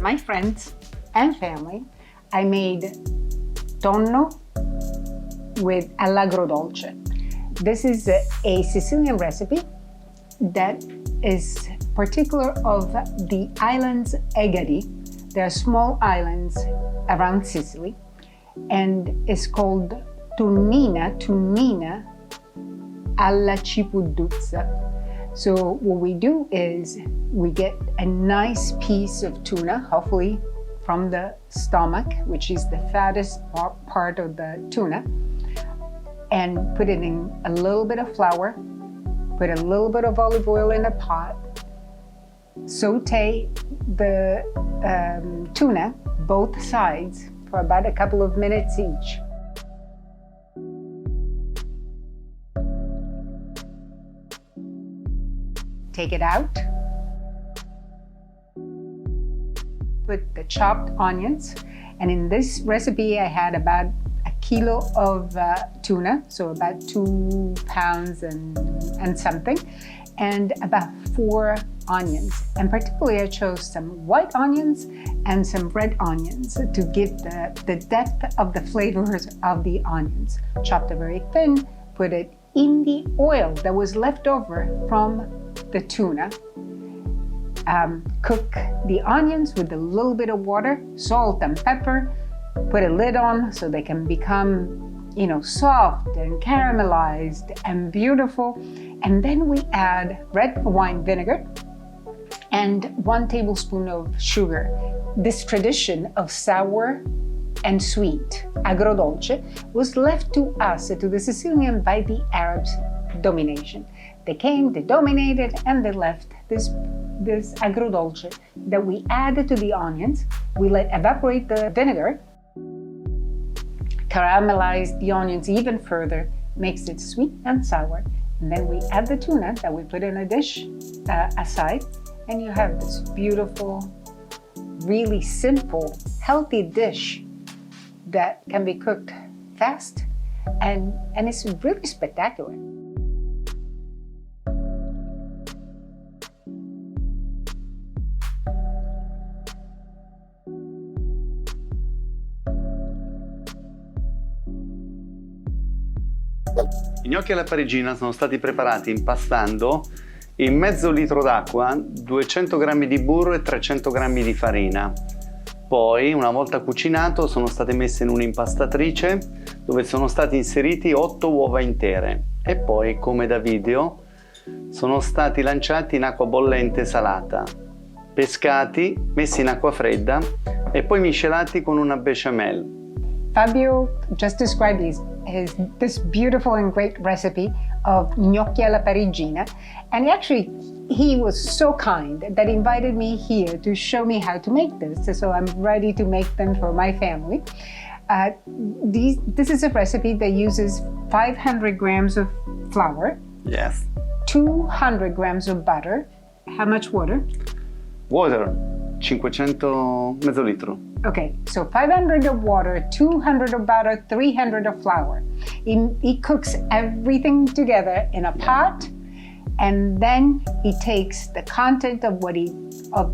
my friends and family, I made tonno with all'agrodolce. This is a Sicilian recipe that is particular of the islands Egadi. There are small islands around Sicily, and it's called tunina alla cipudduzza. So what we do is we get a nice piece of tuna, hopefully from the stomach, which is the fattest part of the tuna, and put it in a little bit of flour, put a little bit of olive oil in a pot, saute the tuna, both sides, for about a couple of minutes each. Take it out. Put the chopped onions, and in this recipe I had about a kilo of tuna, so about 2 pounds and something, and about 4 onions. And particularly I chose some white onions and some red onions to give the depth of the flavors of the onions. Chopped it very thin, put it in the oil that was left over from the tuna. Cook the onions with a little bit of water, salt and pepper, put a lid on so they can become, soft and caramelized and beautiful. And then we add red wine vinegar and 1 tablespoon of sugar. This tradition of sour and sweet, agrodolce, was left to us, to the Sicilian, by the Arabs' domination. They came, they dominated, and they left this agrodolce that we added to the onions. We let evaporate the vinegar, caramelize the onions even further, makes it sweet and sour. And then we add the tuna that we put in a dish aside, and you have this beautiful, really simple, healthy dish that can be cooked fast, and it's really spectacular. I gnocchi alla parigina sono stati preparati impastando in mezzo litro d'acqua, 200 g di burro e 300 g di farina. Poi, una volta cucinato, sono state messe in un'impastatrice dove sono stati inseriti 8 uova intere e poi, come da video, sono stati lanciati in acqua bollente salata, pescati, messi in acqua fredda e poi miscelati con una bechamel. Fabio just described this beautiful and great recipe of gnocchi alla parigina, and he was so kind that invited me here to show me how to make this, so I'm ready to make them for my family. This is a recipe that uses 500 grams of flour, Yes. 200 grams of butter. How much water? Water, 500 mezzo litro. Okay, so 500 of water, 200 of butter, 300 of flour. He cooks everything together in a pot, and then he takes the content of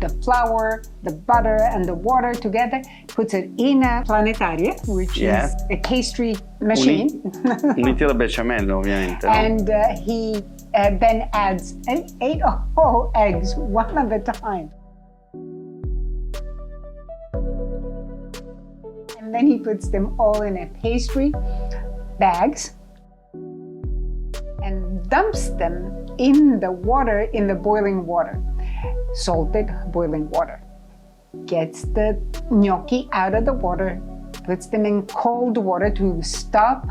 the flour, the butter, and the water together, puts it in a planetaria, which is a pastry machine. Uniti alla bechamel, ovviamente. No? And he then adds 8 whole eggs, one at a time. And then he puts them all in a pastry bags and dumps them in the water, in the boiling water, salted boiling water. Gets the gnocchi out of the water, puts them in cold water to stop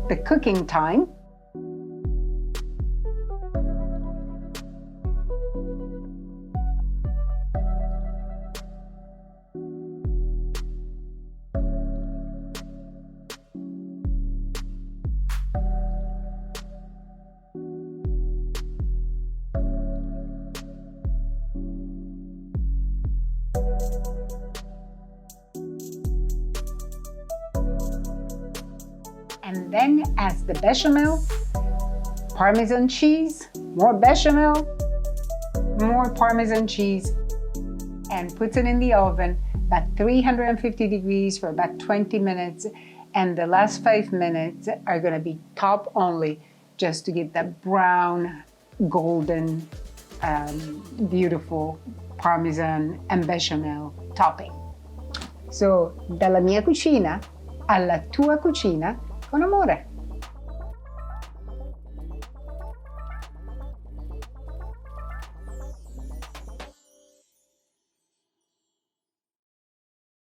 the cooking time. And then as the bechamel, Parmesan cheese, more bechamel, more Parmesan cheese, and puts it in the oven at 350 degrees for about 20 minutes. And the last 5 minutes are gonna be top only, just to get that brown, golden, beautiful Parmesan and Bechamel topping. So, dalla mia cucina alla tua cucina con amore.